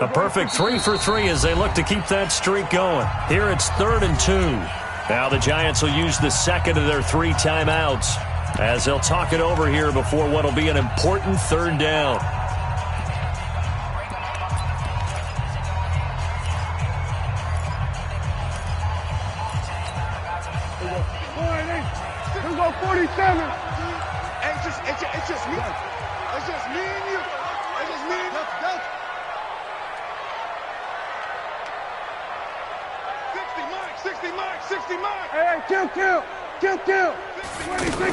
A perfect 3 for 3 as they look to keep that streak going. Here it's 3rd and 2. Now the Giants will use the second of their 3 timeouts as they'll talk it over here before what will be an important 3rd down. Let's go 47. It's just me. It's just me and you. It's just me and you. Go. 60 Mike. Hey, kill. 26.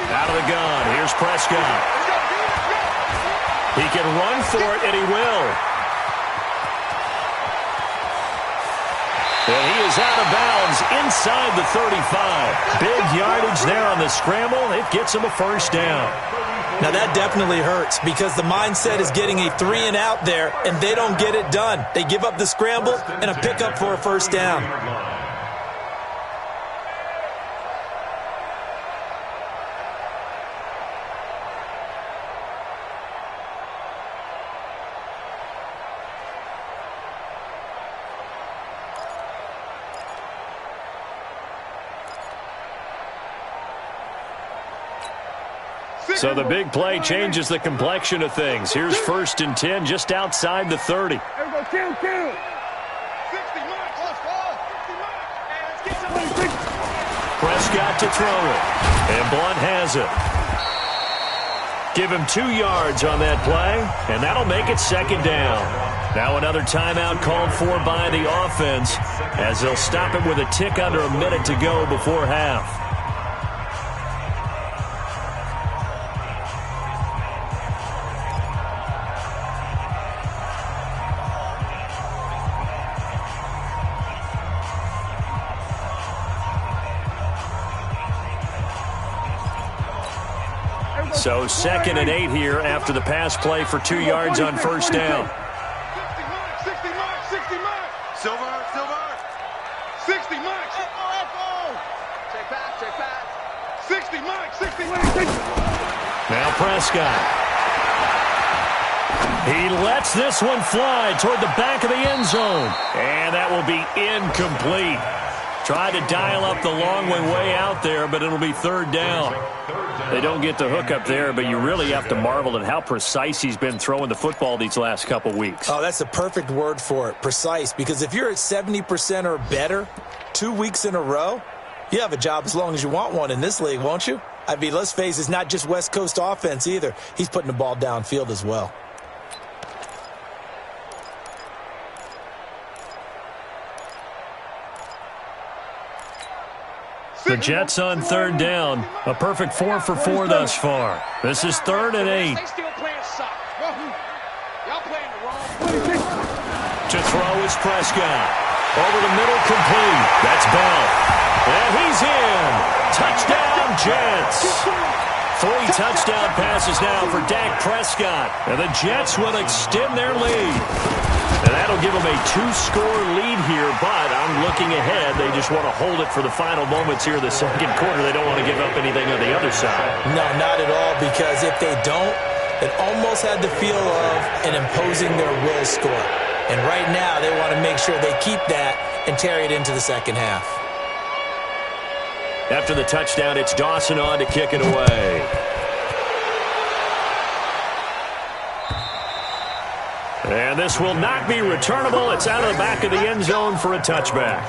Out of the gun. Here's Prescott. He can run for it, and he will. And he is out of bounds inside the 35. Big yardage there on the scramble. It gets him a 1st down. Now that definitely hurts because the mindset is getting a 3 and out there, and they don't get it done. They give up the scramble and a pickup for a 1st down. So the big play changes the complexion of things. Here's 1st and 10 just outside the 30. Kill. 60 Mike. Let's go. Prescott to throw it. And Blunt has it. Give him 2 yards on that play, and that'll make it 2nd down. Now another timeout called for by the offense as they'll stop it with a tick under a minute to go before half. So 2nd and 8 here after the pass play for 2 yards on 1st down. 60 Mike. Silver. 60 Mike. Check back. 60 Mike. Now Prescott. He lets this one fly toward the back of the end zone. And that will be incomplete. Tried to dial up the long way out there, but it'll be 3rd down. They don't get the hook up there, but you really have to marvel at how precise he's been throwing the football these last couple weeks. Oh, that's the perfect word for it, precise, because if you're at 70% or better 2 weeks in a row, you have a job as long as you want one in this league, won't you? I mean, let's face it, it's not just West Coast offense either. He's putting the ball downfield as well. The Jets on 3rd down. A perfect 4 for 4 thus far. This is 3rd and 8. To throw is Prescott. Over the middle, complete. That's Bell. And he's in. Touchdown, Jets. 3 touchdown passes now for Dak Prescott. And the Jets will extend their lead. And that'll give them a 2-score lead here, but I'm looking ahead. They just want to hold it for the final moments here in the 2nd quarter. They don't want to give up anything on the other side. No, not at all, because if they don't, it almost had the feel of an imposing their will score. And right now, they want to make sure they keep that and carry it into the 2nd half. After the touchdown, it's Dawson on to kick it away. And this will not be returnable. It's out of the back of the end zone for a touchback.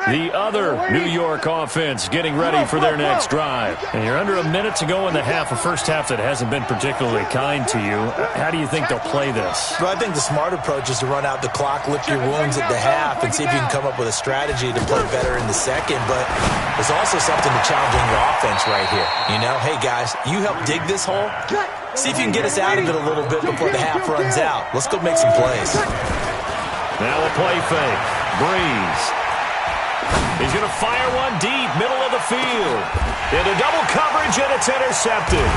The other New York offense getting ready for their next drive. And you're under a minute to go in the half, a first half that hasn't been particularly kind to you. How do you think they'll play this? Well, I think the smart approach is to run out the clock, lick your wounds at the half, and see if you can come up with a strategy to play better in the second. But there's also something to challenging your offense right here. You know, hey, guys, you help dig this hole. See if you can get us out of it a little bit before the half runs out. Let's go make some plays. Now a play fake. Breeze. He's going to fire one deep, middle of the field. Into double coverage, and it's intercepted.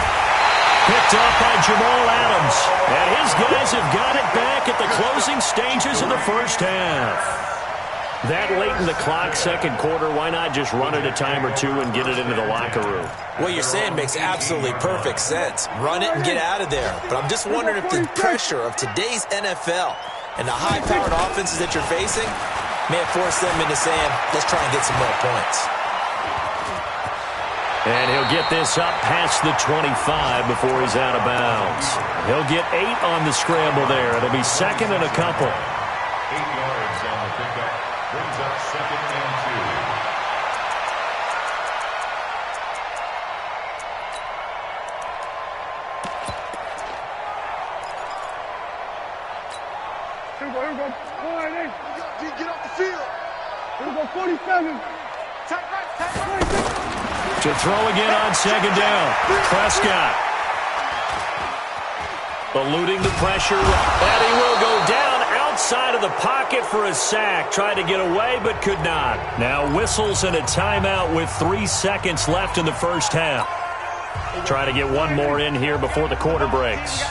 Picked up by Jamal Adams. And his guys have got it back at the closing stages of the first half. That late in the clock, second quarter, why not just run it a time or two and get it into the locker room? What you're saying makes absolutely perfect sense. Run it and get out of there. But I'm just wondering if the pressure of today's NFL and the high-powered offenses that you're facing may have forced them into saying, let's try and get some more points. And he'll get this up past the 25 before he's out of bounds. He'll get 8 on the scramble there. It'll be second and a couple. 8 yards on the pickup. Brings up second and 2. Here we go. Get off the field. Here we go, 47. Tight right. To throw again on second down. Prescott. Eluding the pressure. And he will go down outside of the pocket for a sack. Tried to get away, but could not. Now whistles and a timeout with 3 seconds left in the first half. Try to get one more in here before the quarter breaks.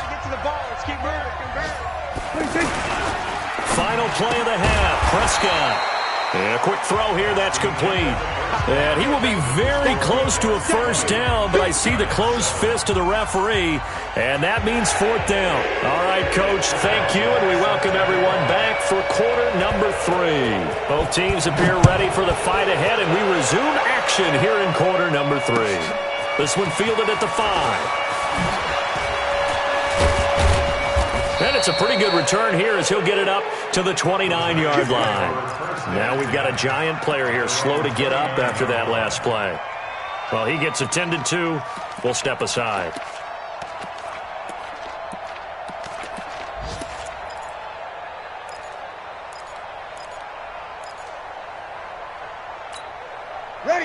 Final play of the half. Prescott. And a quick throw here, that's complete. And he will be very close to a first down, but I see the closed fist of the referee, and that means fourth down. All right, Coach, thank you, and we welcome everyone back for quarter number 3. Both teams appear ready for the fight ahead, and we resume action here in quarter number 3. This one fielded at the 5. And it's a pretty good return here as he'll get it up to the 29-yard line. Now we've got a giant player here slow to get up after that last play. Well, he gets attended to. We'll step aside.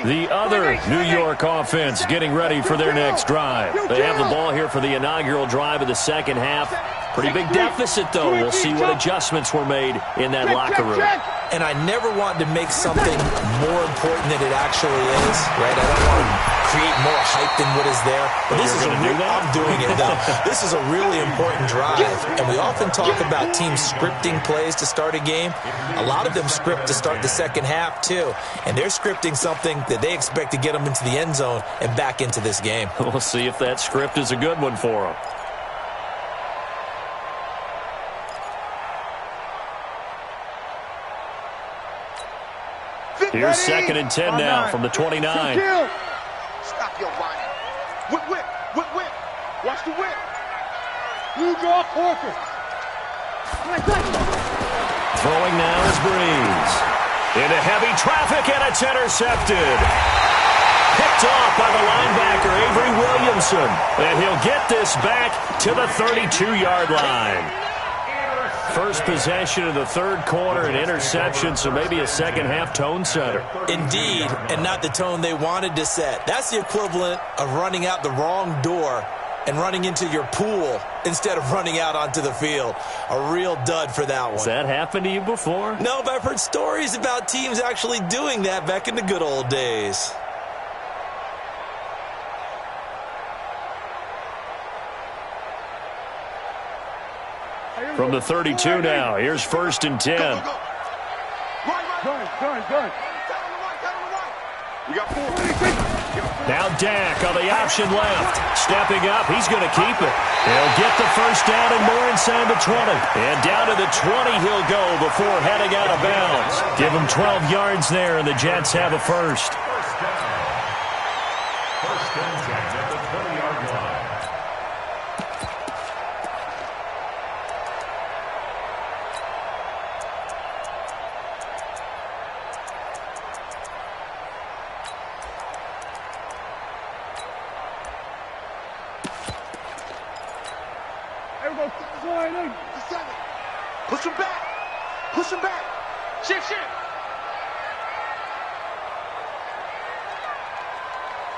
The other New York offense getting ready for their next drive. They have the ball here for the inaugural drive of the second half. Pretty big deficit, though. We'll see what adjustments were made in that locker room. And I never want to make something more important than it actually is, right? I don't want to create more hype than what is there. But this is I'm doing it, though. This is a really important drive. And we often talk about teams scripting plays to start a game. A lot of them script to start the second half, too. And they're scripting something that they expect to get them into the end zone and back into this game. We'll see if that script is a good one for them. Here's second and 10 now from the 29. Stop your whining. Whip. Watch the whip. You go, Porter. Throwing now is Breeze. Into heavy traffic, and it's intercepted. Picked off by the linebacker, Avery Williamson. And he'll get this back to the 32-yard line. First possession of the third quarter, an interception, so maybe a second-half tone setter. Indeed, and not the tone they wanted to set. That's the equivalent of running out the wrong door and running into your pool instead of running out onto the field. A real dud for that one. Has that happened to you before? No, but I've heard stories about teams actually doing that back in the good old days. From the 32 now, here's first and 10. Go. We got 4. Now Dak on the option left. Stepping up, he's going to keep it. He'll get the first down and more inside the 20. And down to the 20 he'll go before heading out of bounds. Give him 12 yards there, and the Jets have a first. First and 10 at the 20-yard line. Push him back. Shift.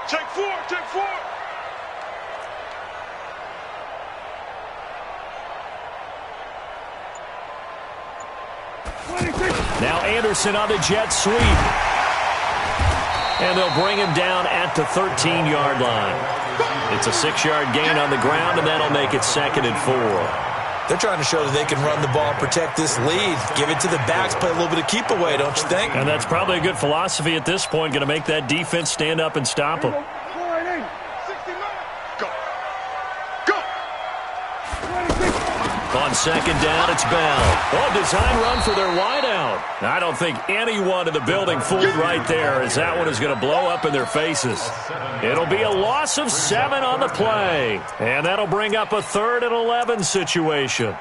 Take four. Now Anderson on the jet sweep. And they'll bring him down at the 13-yard line. It's a 6-yard gain on the ground, and that'll make it 2nd and 4. They're trying to show that they can run the ball, protect this lead, give it to the backs, play a little bit of keep away, don't you think? And that's probably a good philosophy at this point, going to make that defense stand up and stop them. On 2nd down, it's Bell. Oh, design run for their wideout. I don't think anyone in the building fooled right there, as that one is going to blow up in their faces. It'll be a loss of 7 on the play. And that'll bring up a 3rd and 11 situation.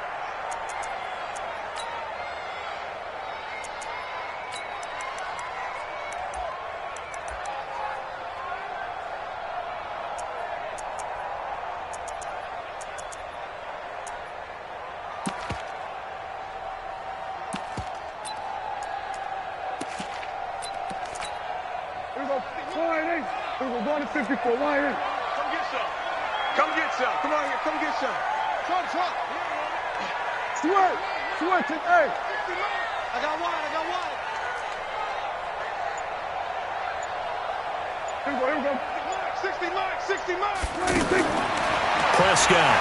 Prescott.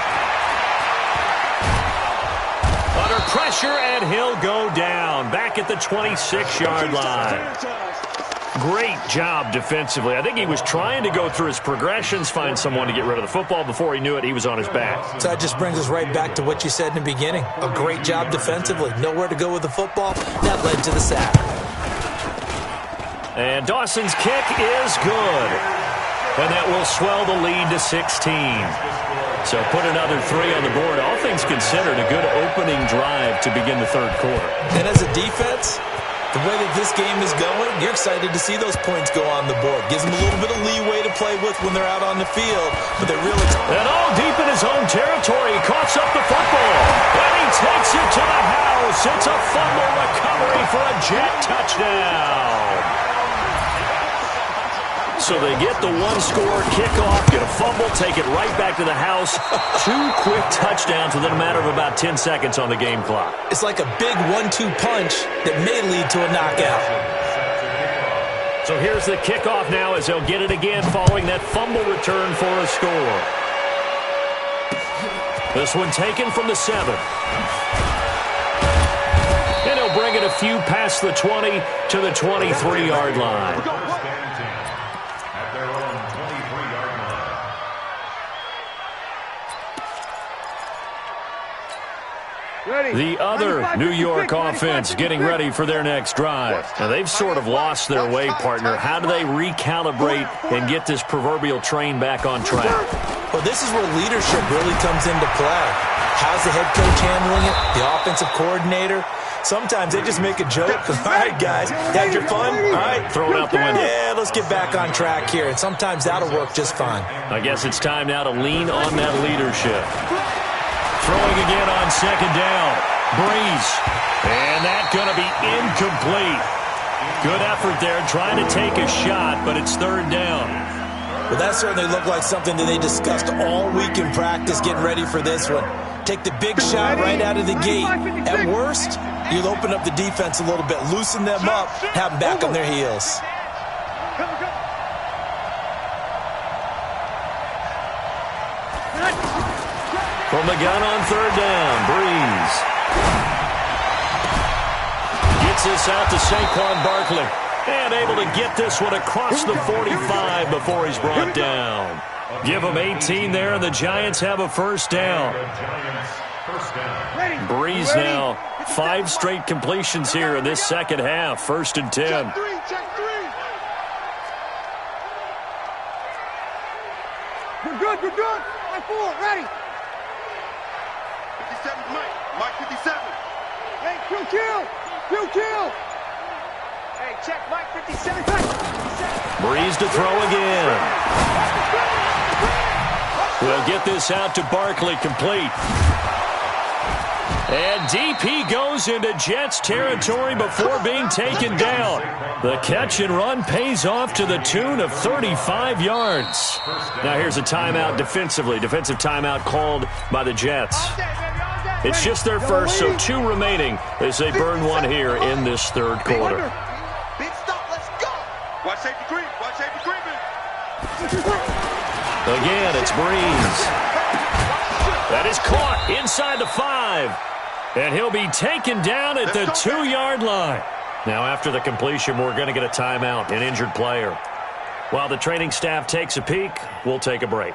Under pressure, and he'll go down. Back at the 26-yard line. Great job defensively. I think he was trying to go through his progressions, find someone to get rid of the football. Before he knew it, he was on his back. So that just brings us right back to what you said in the beginning. A great job defensively. Nowhere to go with the football. That led to the sack. And Dawson's kick is good. And that will swell the lead to 16. So put another 3 on the board. All things considered, a good opening drive to begin the 3rd quarter. And as a defense, the way that this game is going, you're excited to see those points go on the board. Gives them a little bit of leeway to play with when they're out on the field. But they're really... And all deep in his own territory. He coughs up the football. And he takes it to the house. It's a fumble recovery for a Jet touchdown. So they get the one-score kickoff, get a fumble, take it right back to the house. 2 quick touchdowns within a matter of about 10 seconds on the game clock. It's like a big 1-2 punch that may lead to a knockout. So here's the kickoff now as they'll get it again following that fumble return for a score. This one taken from the 7. And he'll bring it a few past the 20 to the 23-yard line. The other New York offense getting ready for their next drive. Now, they've sort of lost their way, partner. How do they recalibrate and get this proverbial train back on track? Well, this is where leadership really comes into play. How's the head coach handling it? The offensive coordinator? Sometimes they just make a joke. All right, guys, had your fun? All right, throw it out the window. Yeah, let's get back on track here. And sometimes that'll work just fine. I guess it's time now to lean on that leadership. Throwing again on 2nd down. Breeze. And that's going to be incomplete. Good effort there trying to take a shot, but it's 3rd down. Well, that certainly looked like something that they discussed all week in practice getting ready for this one. Take the big shot right out of the gate. At worst, you'll open up the defense a little bit, loosen them up, have them back on their heels. From the gun on 3rd down, Breeze. Gets this out to Saquon Barkley. And able to get this one across the 45 before he's brought down. Give them 18 there, and the Giants have a 1st down. Breeze now, 5 straight completions here in this 2nd half. 1st and 10. Check 3. We're good. Line 4, ready. 57, Mike 57. Hey, kill. Hey, check Mike 57. Breeze to throw again. We'll get this out to Barkley, complete. And DP goes into Jets territory before being taken down. The catch and run pays off to the tune of 35 yards. Now here's a timeout defensively. Defensive timeout called by the Jets. It's just their first, so 2 remaining as they burn one here in this 3rd quarter. Big stop, let's go. Watch safety creep. Again, it's Breeze. That is caught inside the 5. And he'll be taken down at the 2-yard line. Now, after the completion, we're going to get a timeout, an injured player. While the training staff takes a peek, we'll take a break.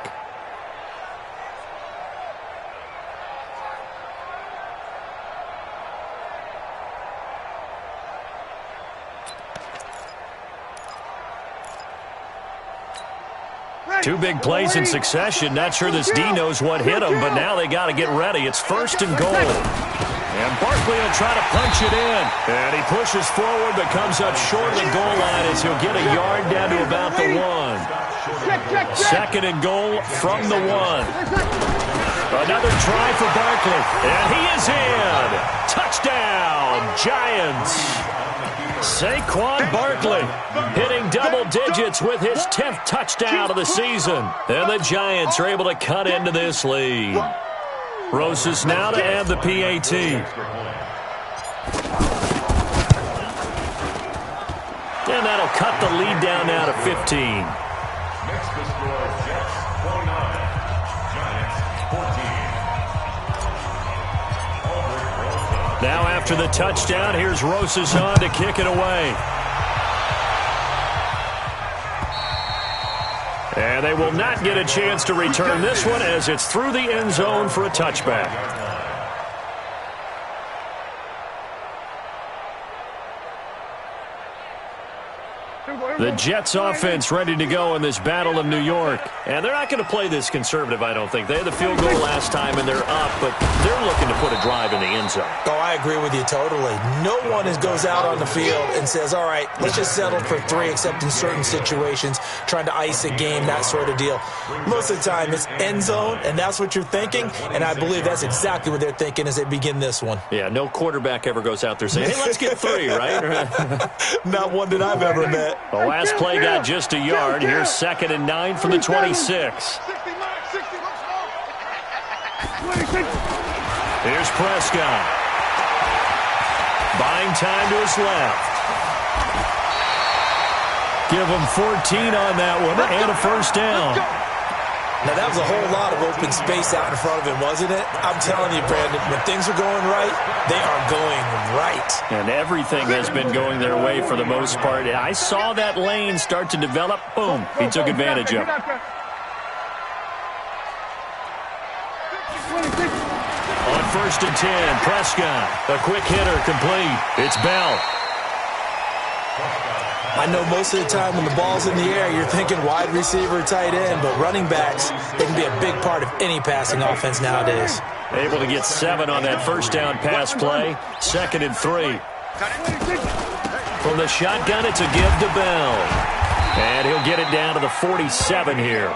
Two big plays in succession. Not sure this D knows what hit him, but now they got to get ready. It's 1st and goal. And Barkley will try to punch it in. And he pushes forward, but comes up short of the goal line as he'll get a yard down to about the 1. 2nd and goal from the 1. Another try for Barkley. And he is in. Touchdown, Giants. Saquon Barkley hitting double digits with his 10th touchdown of the season. And the Giants are able to cut into this lead. Rosas now to add the PAT. And that'll cut the lead down now to 15. Next to score, Jets 29, Giants 14. Now after the touchdown, here's Rosas on to kick it away. And they will not get a chance to return this one as it's through the end zone for a touchback. The Jets offense ready to go in this battle of New York. And they're not going to play this conservative, I don't think. They had the field goal last time, and they're up, but they're looking to put a drive in the end zone. Oh, I agree with you totally. No one goes out on the field and says, all right, let's just settle for 3, except in certain situations, trying to ice a game, that sort of deal. Most of the time, it's end zone, and that's what you're thinking, and I believe that's exactly what they're thinking as they begin this one. Yeah, no quarterback ever goes out there saying, hey, let's get 3, right? Not one that I've ever met. The last play got just a yard. Here's 2nd and 9 from the 26. Here's Prescott. Buying time to his left. Give him 14 on that one and a first down. Now, that was a whole lot of open space out in front of him, wasn't it? I'm telling you, Brandon, when things are going right, they are going right. And everything has been going their way for the most part. I saw that lane start to develop. Boom. He took advantage of it. On 1st and 10, Prescott. A quick hitter complete. It's Bell. I know most of the time when the ball's in the air, you're thinking wide receiver, tight end, but running backs, they can be a big part of any passing offense nowadays. Able to get 7 on that first down pass play. 2nd and 3. From the shotgun, it's a give to Bell. And he'll get it down to the 47 here.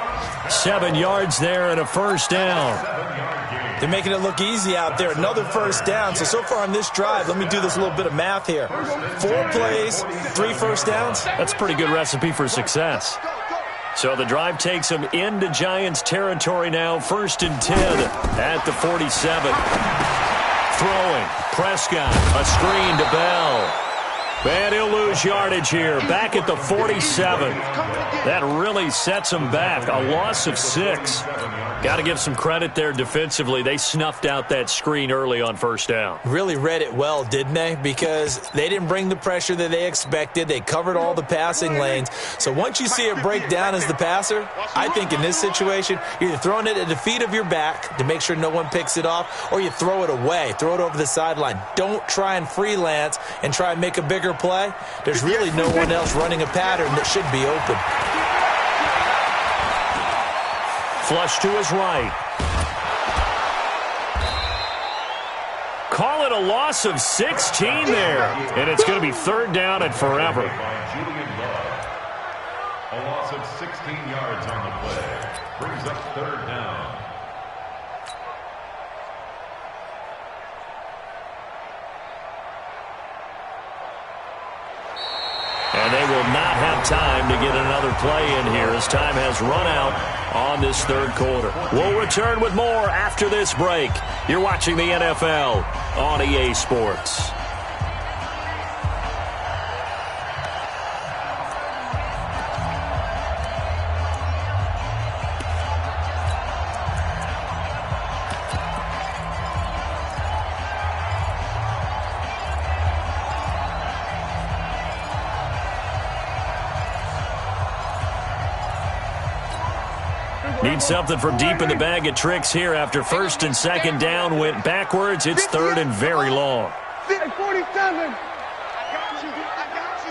7 yards there and a first down. They're making it look easy out there. Another first down. So far on this drive, let me do this little bit of math here. 4 plays, 3 first downs. That's a pretty good recipe for success. So the drive takes them into Giants territory now. 1st and 10 at the 47. Throwing. Prescott. A screen to Bell. And he'll lose yardage here. Back at the 47. That really sets him back. A loss of 6. Got to give some credit there defensively. They snuffed out that screen early on first down. Really read it well, didn't they? Because they didn't bring the pressure that they expected. They covered all the passing lanes. So once you see it break down as the passer, I think in this situation, you're either throwing it at the feet of your back to make sure no one picks it off, or you throw it away. Throw it over the sideline. Don't try and freelance and try and make a bigger play. There's really no one else running a pattern that should be open. Flush to his right. Call it a loss of 16 there. And it's going to be 3rd down and forever. A loss of 16 yards on the play. Brings up 3rd down. And they will not have time to get another play in here as time has run out on this 3rd quarter. We'll return with more after this break. You're watching the NFL on EA Sports. Need something from deep in the bag of tricks here after first and second down went backwards. It's third and very long. 47. I got you,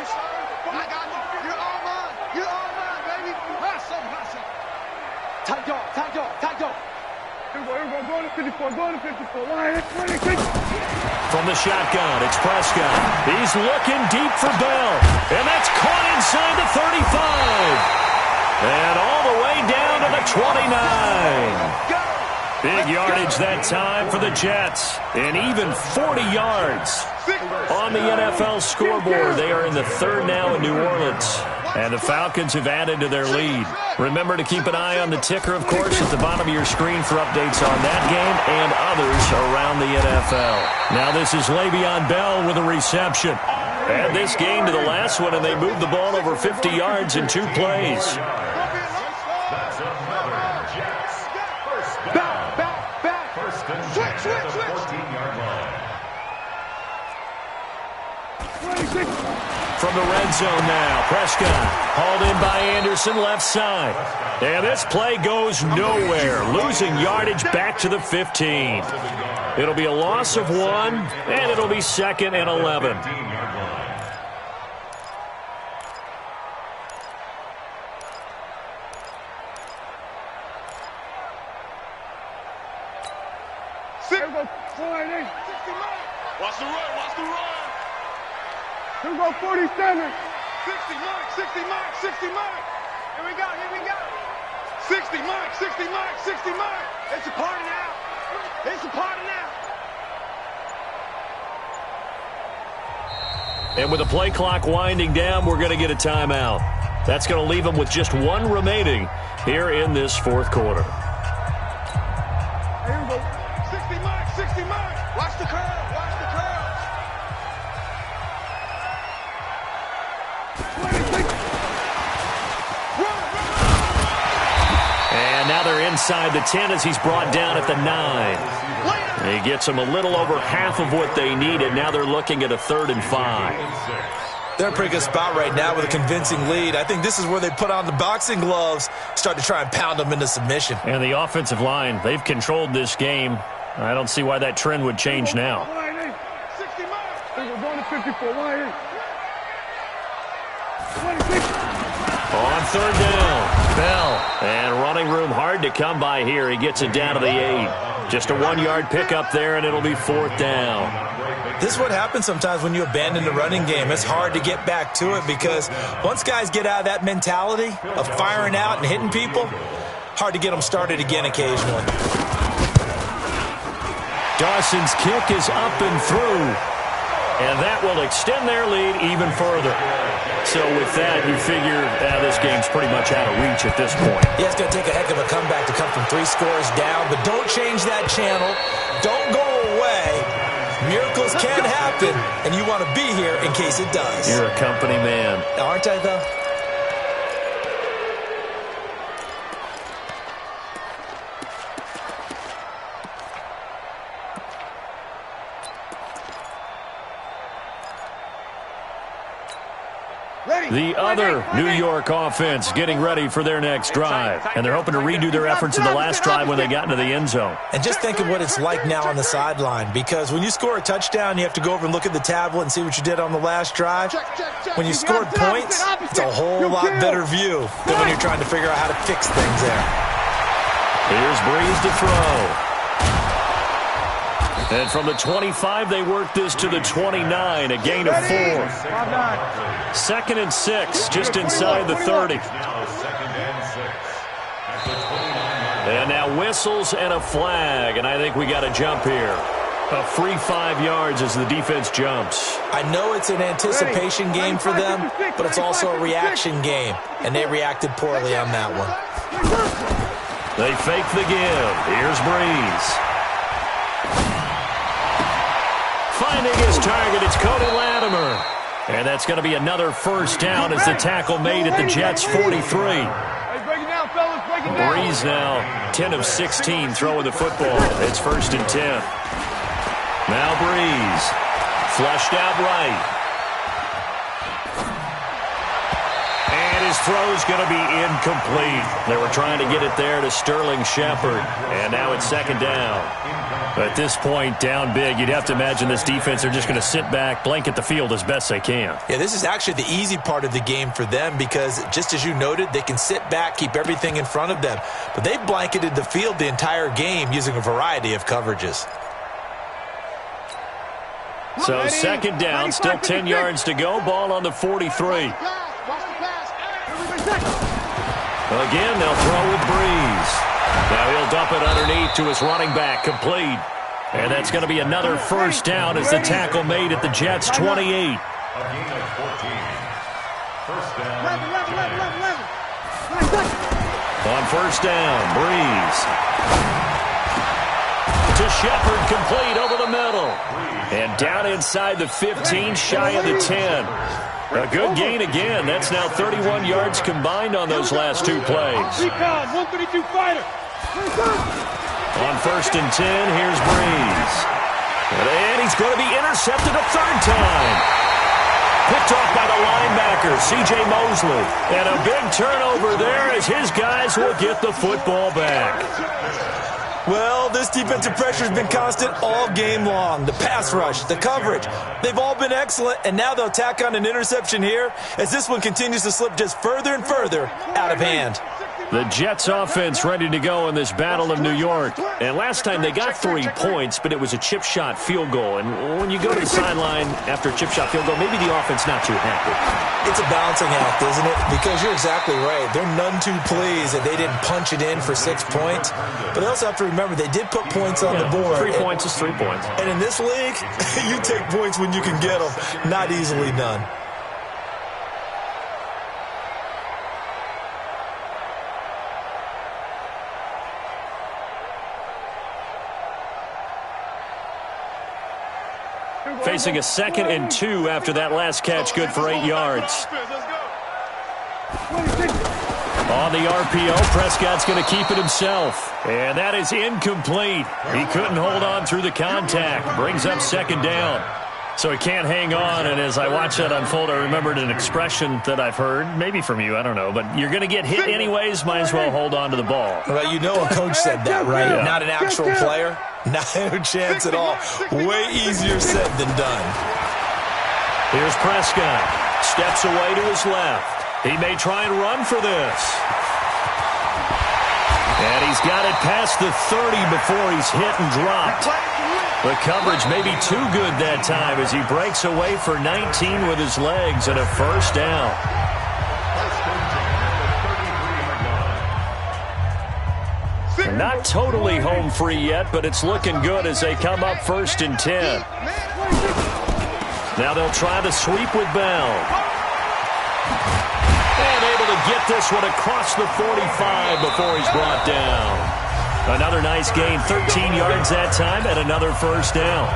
son. I got you. You're all mine. You're all mine, baby. Hustle. Tight dog. Here we go. Going to 54. Going to 54. Line, 26. From the shotgun, it's Prescott. He's looking deep for Bell. And that's caught inside the 35. And all the way down to the 29. Big yardage that time for the Jets. And even 40 yards on the NFL scoreboard. They are in the third now in New Orleans. And the Falcons have added to their lead. Remember to keep an eye on the ticker, of course, at the bottom of your screen for updates on that game and others around the NFL. Now this is Le'Veon Bell with a reception. Add this game to the last one, and they moved the ball over 50 yards in 2 plays. That's another Jets. Back. First and 10 at the 14-yard line. 26. From the red zone now, Prescott hauled in by Anderson left side. And this play goes nowhere, losing yardage back to the 15. It'll be a loss of 1, and it'll be second and 11. 15-yard line. Here we go. 48. Watch the run. Here we go. 47. 60 Mike. Here we go. 60 Mike. It's a party now. And with the play clock winding down, we're going to get a timeout. That's going to leave them with just 1 remaining here in this fourth quarter. Here we go. 60 Mike. Watch the curl. And now they're inside the 10 as he's brought down at the 9. He gets them a little over half of what they needed. Now they're looking at a 3rd and 5. They're in a pretty good spot right now with a convincing lead. I think this is where they put on the boxing gloves, start to try and pound them into submission. And the offensive line, they've controlled this game. I don't see why that trend would change now. 60 miles. We're going to 54. 26. On 3rd down, Bell. And running room hard to come by here. He gets it down to the 8. Just a 1-yard pickup there, and it'll be 4th down. This is what happens sometimes when you abandon the running game. It's hard to get back to it because once guys get out of that mentality of firing out and hitting people, hard to get them started again occasionally. Dawson's kick is up and through, and that will extend their lead even further. So with that, you figure this game's pretty much out of reach at this point. Yeah, it's going to take a heck of a comeback to come from 3 scores down, but don't change that channel. Don't go away. Miracles can happen, and you want to be here in case it does. You're a company man. Aren't I, though? The other New York offense getting ready for their next drive. And they're hoping to redo their efforts in the last drive when they got into the end zone. And just think of what it's like now on the sideline, because when you score a touchdown, you have to go over and look at the tablet and see what you did on the last drive. When you scored points, it's a whole lot better view than when you're trying to figure out how to fix things there. Here's Breeze to throw. And from the 25, they work this to the 29, a gain of 4. 2nd and 6, just inside the 30. And now whistles and a flag, and I think we got a jump here. A free 5 yards as the defense jumps. I know it's an anticipation game for them, but it's also a reaction game, and they reacted poorly on that one. They fake the give. Here's Breeze. Finding his target, it's Cody Latimer. And that's going to be another 1st down as the tackle made at the Jets' 43. Breeze now 10 of 16 throwing the football. It's 1st and 10. Now Breeze. Flushed out right. And his throw's going to be incomplete. They were trying to get it there to Sterling Shepard, and now it's second down. At this point, down big, you'd have to imagine this defense are just going to sit back, blanket the field as best they can. Yeah, this is actually the easy part of the game for them because, just as you noted, they can sit back, keep everything in front of them. But they've blanketed the field the entire game using a variety of coverages. So second down, still 10 yards to go, ball on the 43. Again, they'll throw with Breeze. Now he'll dump it underneath to his running back, complete. And that's going to be another first down as the tackle made at the Jets' 28. A gain of 14. First down, Giants. On first down, Breeze. To Shepard, complete over the middle. And down inside the 15, shy of the 10. A good gain again. That's now 31 yards combined on those last two plays. 132 fighter. On first and 10, here's Breeze. And he's going to be intercepted a third time. Picked off by the linebacker, C.J. Mosley. And a big turnover there as his guys will get the football back. Well, this defensive pressure has been constant all game long. The pass rush, the coverage, they've all been excellent, and now they'll tack on an interception here as this one continues to slip just further and further out of hand. The Jets offense ready to go in this Battle of New York. And last time they got 3 points, but it was a chip shot field goal. And when you go to the sideline after a chip shot field goal, maybe the offense not too happy. It's a balancing act, isn't it? Because you're exactly right. They're none too pleased that they didn't punch it in for 6 points. But they also have to remember they did put points on the board. 3 points is 3 points. And in this league, you take points when you can get them. Not easily done. Facing a 2nd and 2 after that last catch, good for 8 yards. On the RPO, Prescott's going to keep it himself. And that is incomplete. He couldn't hold on through the contact. Brings up second down. So he can't hang on, and as I watch that unfold, I remembered an expression that I've heard, maybe from you, I don't know, but you're going to get hit anyways, might as well hold on to the ball. Well, you know a coach said that, right? Yeah. Not an actual player. No chance at all. Way easier said than done. Here's Prescott. Steps away to his left. He may try and run for this. And he's got it past the 30 before he's hit and dropped. The coverage may be too good that time as he breaks away for 19 with his legs and a first down. And not totally home free yet, but it's looking good as they come up first and 10. Now they'll try the sweep with Bell. And able to get this one across the 45 before he's brought down. Another nice gain, 13 yards that time, and another first down.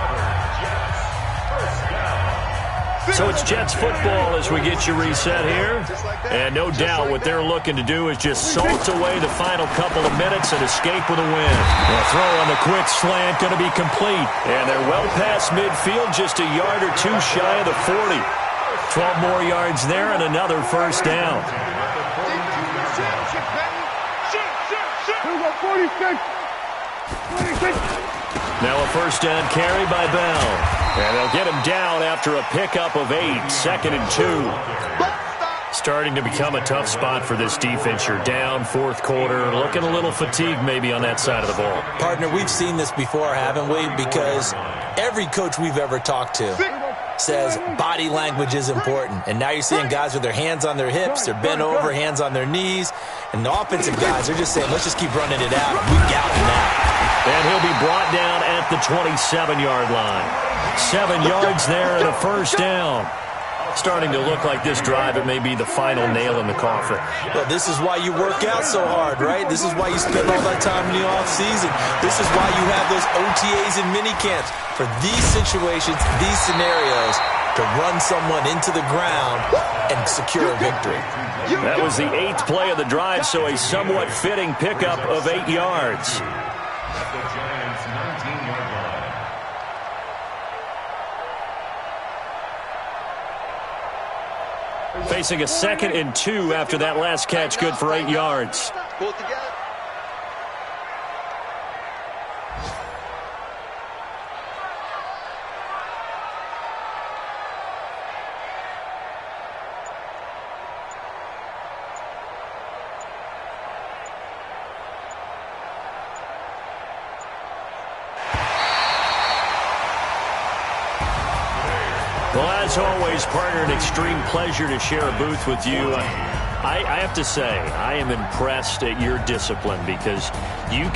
So it's Jets football as we get you reset here. And no doubt what they're looking to do is just salt away the final couple of minutes and escape with a win. The throw on the quick slant going to be complete. And they're well past midfield, just a yard or two shy of the 40. 12 more yards there and another first down. 46. Now a first down carry by Bell. And they'll get him down after a pickup of 8, 2nd and 2. Starting to become a tough spot for this defense. You're down, fourth quarter, looking a little fatigued maybe on that side of the ball. Partner, we've seen this before, haven't we? Because every coach we've ever talked to says body language is important. And now you're seeing guys with their hands on their hips, they're bent over, hands on their knees. And the offensive guys are just saying, let's just keep running it out. We got him now. And he'll be brought down at the 27-yard line. 7 yards there and a first down. Starting to look like this drive, it may be the final nail in the coffin. Well, this is why you work out so hard, right? This is why you spend all that time in the offseason. This is why you have those OTAs and minicamps. For these situations, these scenarios, to run someone into the ground and secure a victory. That was the 8th play of the drive, so a somewhat fitting pickup of 8 yards. At the Giants' 19-yard line. Facing a 2nd and 2 after that last catch, good for 8 yards. Pull it together. Well, as always, partner, an extreme pleasure to share a booth with you. I have to say, I am impressed at your discipline because you